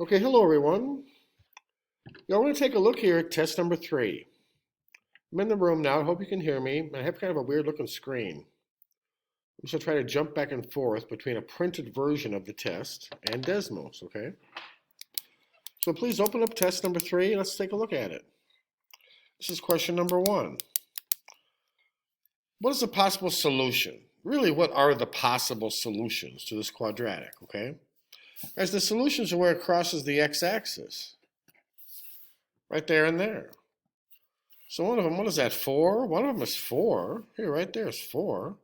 Okay, hello everyone. Y'all want to take a look here at test number 3. I'm in the room now. I hope you can hear me. I have kind of a weird looking screen. I'm just going to try to jump back and forth between a printed version of the test and Desmos, okay? So please open up test number 3 and let's take a look at it. This is question number 1. What is the possible solution? Really, what are the possible solutions to this quadratic, okay? As the solutions are where it crosses the x-axis. Right there and there. So one of them, what is that, 4? One of them is 4. Here, right there is 4.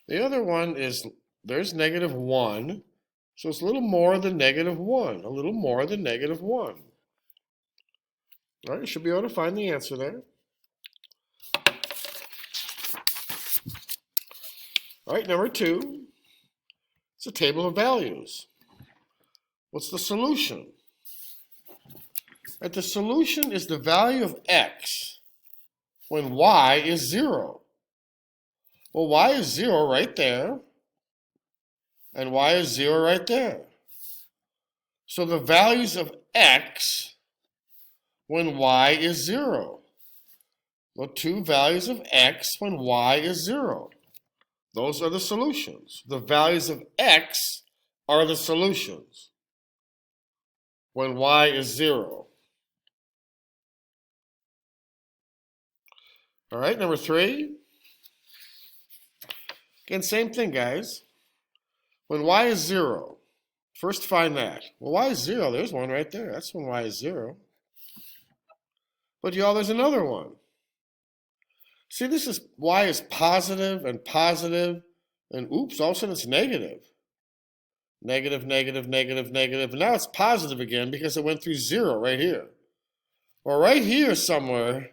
The other one is, there's negative 1. So it's a little more than negative 1. A little more than negative 1. All right, you should be able to find the answer there. All right, number 2. It's a table of values. What's the solution? Right, the solution is the value of x when y is 0. Well, y is 0 right there, and y is 0 right there. So the values of x when y is 0. The two values of x when y is 0. Those are the solutions. The values of x are the solutions when y is 0. All right, number 3. Again, same thing, guys. When y is 0, first find that. Well, y is 0. There's one right there. That's when y is 0. But y'all, there's another one. See, this is y is positive, and oops, all of a sudden it's negative. Negative, negative, negative, negative. And now it's positive again because it went through 0 right here. Well, right here somewhere,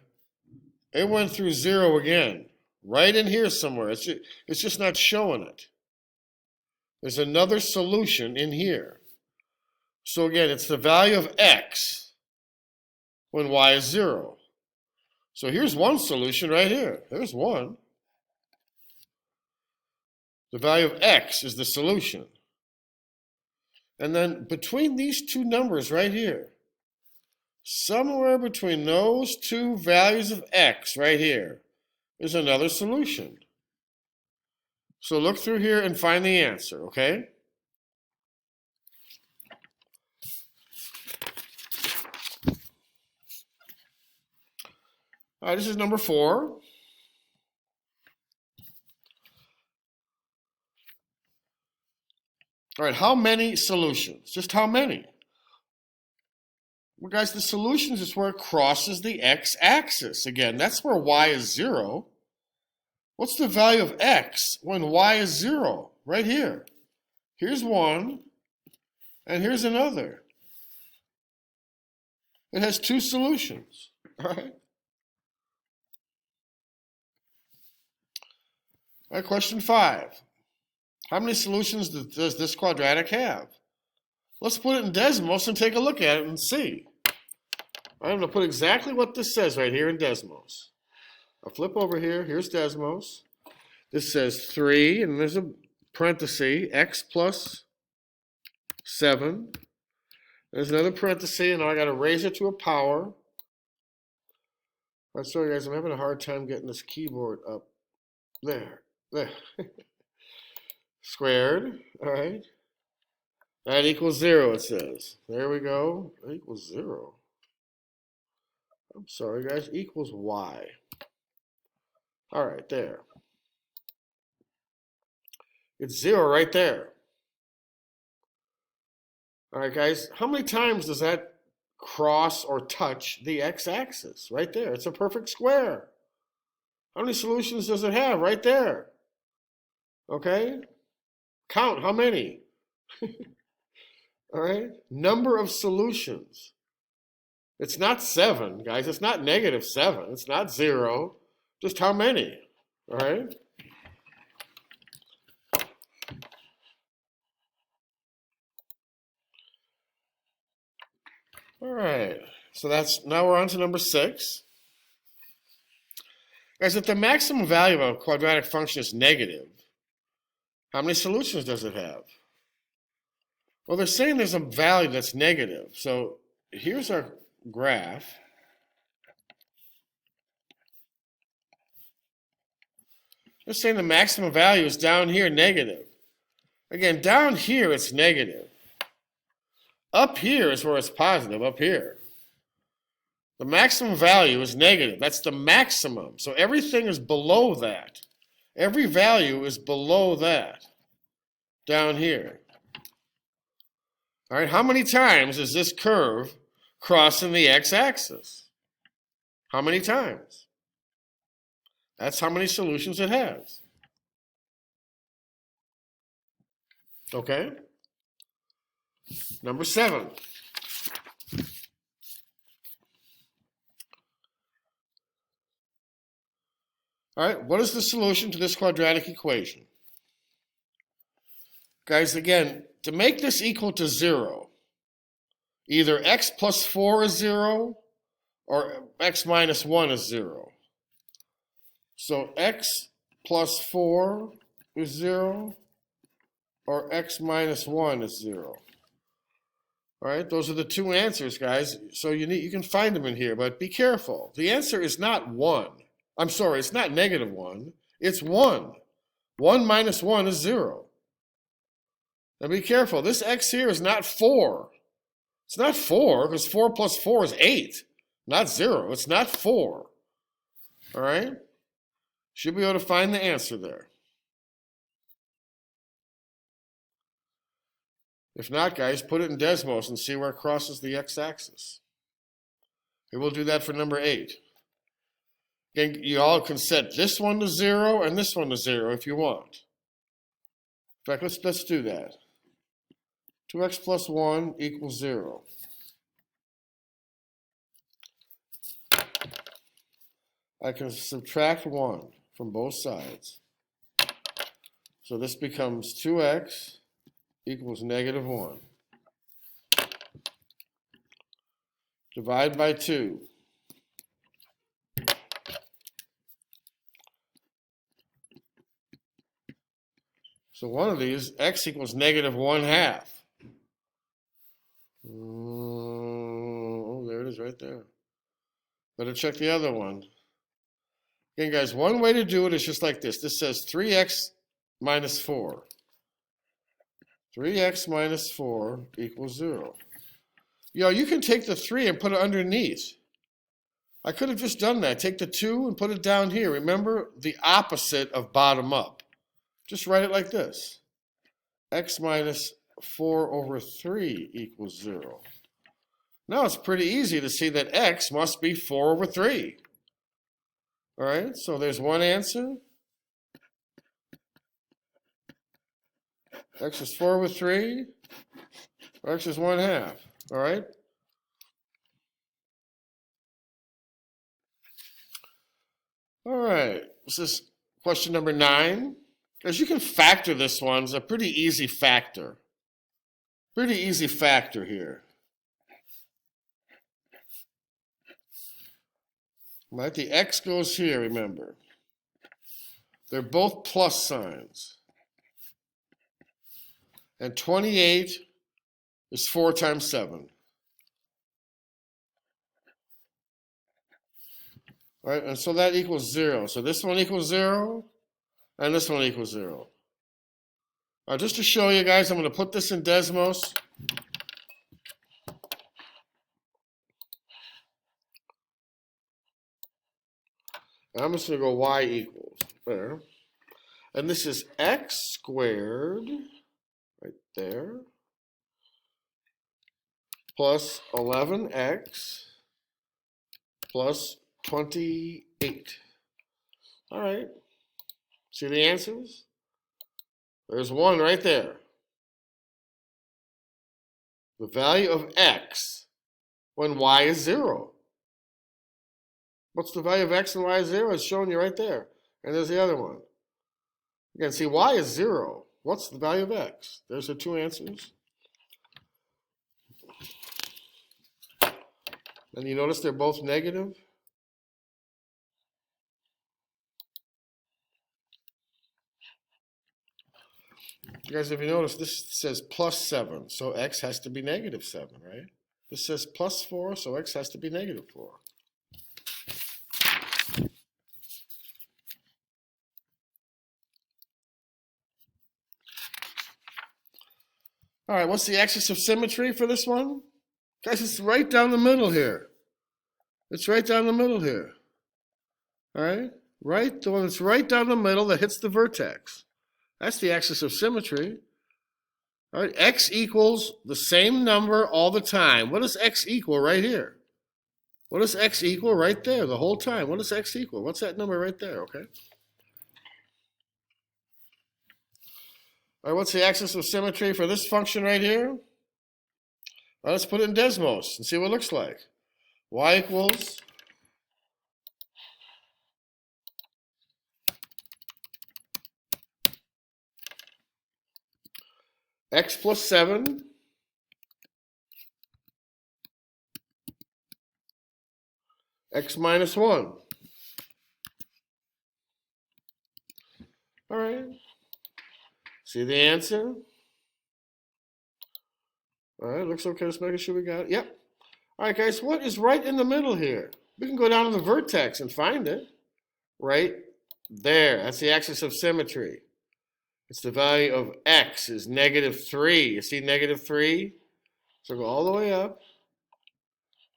it went through 0 again. Right in here somewhere. It's just not showing it. There's another solution in here. So again, it's the value of x when y is 0. So here's one solution right here. There's one. The value of x is the solution. And then between these two numbers right here, somewhere between those two values of x right here is another solution. So look through here and find the answer, okay? All right, this is number 4. All right, how many solutions? Just how many? Well, guys, the solutions is where it crosses the x-axis. Again, that's where y is 0. What's the value of x when y is 0? Right here. Here's one, and here's another. It has two solutions, all right? All right, question 5. How many solutions does this quadratic have? Let's put it in Desmos and take a look at it and see. I'm going to put exactly what this says right here in Desmos. I'll flip over here. Here's Desmos. This says 3, and there's a parenthesis, x plus 7. There's another parenthesis, and now I got to raise it to a power. I'm sorry, guys. I'm having a hard time getting this keyboard up. There. Squared. All right. That equals 0, it says. There we go. That equals 0. I'm sorry, guys. Equals y. All right, there. It's 0 right there. All right, guys. How many times does that cross or touch the x-axis? Right there. It's a perfect square. How many solutions does it have? Right there. Okay? Count how many. All right? Number of solutions. It's not 7, guys. It's not negative 7. It's not 0. Just how many? All right? All right. So now we're on to number 6. Guys, if the maximum value of a quadratic function is negative, how many solutions does it have? Well, they're saying there's a value that's negative. So here's our graph. They're saying the maximum value is down here, negative. Again, down here it's negative. Up here is where it's positive, up here. The maximum value is negative. That's the maximum. So everything is below that. Every value is below that down here. All right, how many times is this curve crossing the x-axis? How many times? That's how many solutions it has. Okay? Number 7. All right, what is the solution to this quadratic equation? Guys, again, to make this equal to 0, either x plus 4 is 0 or x minus 1 is 0. So x plus 4 is 0 or x minus 1 is 0. All right, those are the two answers, guys. So you can find them in here, but be careful. The answer is not 1. I'm sorry, it's not negative 1. It's 1. 1 minus 1 is 0. Now be careful. This x here is not 4. It's not 4 because 4 plus 4 is 8. Not 0. It's not 4. All right? Should be able to find the answer there. If not, guys, put it in Desmos and see where it crosses the x-axis. And we'll do that for number 8. Again, you all can set this one to 0 and this one to 0 if you want. In fact, let's do that. 2x plus 1 equals 0. I can subtract 1 from both sides. So this becomes 2x equals negative 1. Divide by 2. So one of these, x equals negative 1/2. Oh, there it is right there. Better check the other one. Again, guys, one way to do it is just like this. This says 3x minus 4. 3x minus 4 equals 0. You can take the 3 and put it underneath. I could have just done that. Take the 2 and put it down here. Remember the opposite of bottom up. Just write it like this. X minus 4 over 3 equals 0. Now it's pretty easy to see that x must be 4 over 3. All right, so there's one answer. X is 4 over 3, or x is 1/2. All right? All right, this is question number 9. As you can factor this one, it's a pretty easy factor. Pretty easy factor here. Right, the x goes here, remember. They're both plus signs. And 28 is 4 times 7. All right, and so that equals 0. So this one equals 0, and this one equals 0. Just to show you guys, I'm going to put this in Desmos. And I'm just going to go y equals there. And this is x squared, right there, plus 11x plus 28. All right. See the answers? There's one right there. The value of x when y is 0. What's the value of x and y is 0? It's showing you right there. And there's the other one. Again, see, y is 0. What's the value of x? There's the two answers. And you notice they're both negative? You guys, if you notice, this says plus 7, so x has to be negative 7, right? This says plus 4, so x has to be negative 4. All right, what's the axis of symmetry for this one? Guys, it's right down the middle here. It's right down the middle here. All right? Right, the one that's right down the middle that hits the vertex. That's the axis of symmetry. All right, x equals the same number all the time. What does x equal right here? What does x equal right there the whole time? What does x equal? What's that number right there, okay? All right, what's the axis of symmetry for this function right here? Well, let's put it in Desmos and see what it looks like. Y equals x plus 7 x minus 1. All right. See the answer? All right, looks okay. Let's make sure we got it. Yep. All right, guys, what is right in the middle here? We can go down to the vertex and find it. Right there. That's the axis of symmetry. It's the value of x is negative 3. You see negative 3? So go all the way up.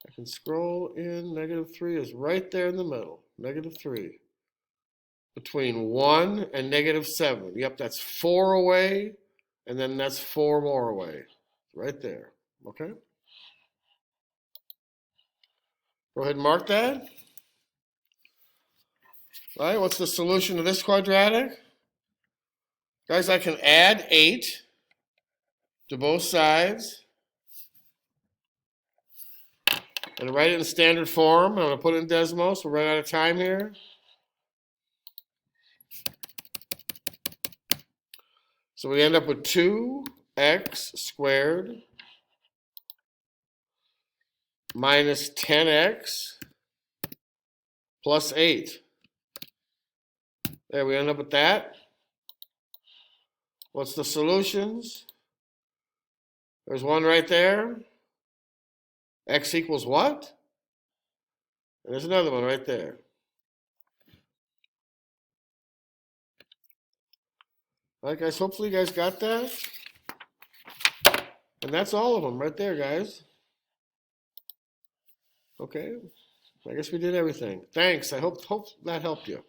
I can scroll in. Negative 3 is right there in the middle. Negative 3. Between 1 and negative 7. Yep, that's 4 away, and then that's 4 more away. Right there. Okay? Go ahead and mark that. All right, what's the solution to this quadratic? Guys, I can add 8 to both sides. I'm going to write it in standard form. I'm going to put it in Desmos. We're running out of time here. So we end up with 2x squared minus 10x plus 8. There, we end up with that. What's the solutions? There's one right there. X equals what? And there's another one right there. All right, guys, hopefully you guys got that. And that's all of them right there, guys. Okay, I guess we did everything. Thanks. I hope that helped you.